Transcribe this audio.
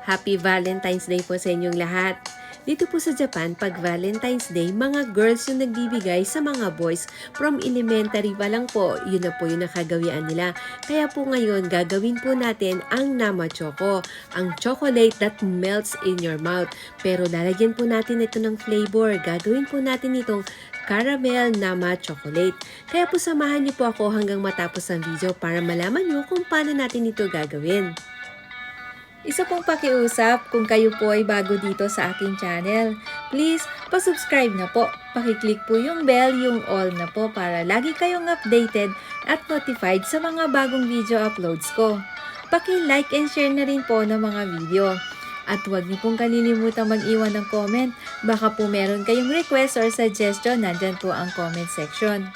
Happy Valentine's Day po sa inyong lahat. Dito po sa Japan, pag Valentine's Day, mga girls yung nagbibigay sa mga boys from elementary pa lang po. Yun na po yung nakagawian nila. Kaya po ngayon, gagawin po natin ang Nama Choco, ang chocolate that melts in your mouth. Pero lalagyan po natin ito ng flavor. Gagawin po natin itong Caramel Nama Chocolate. Kaya po samahan niyo po ako hanggang matapos ang video para malaman niyo kung paano natin ito gagawin. Isa pong pakiusap, kung kayo po ay bago dito sa aking channel, please, pa-subscribe na po. Pakiclick po yung bell, yung all na po para lagi kayong updated at notified sa mga bagong video uploads ko. Paki-like and share na rin po ng mga video. At huwag niyo pong kalilimutang mag-iwan ng comment. Baka po meron kayong request or suggestion, nandyan po ang comment section.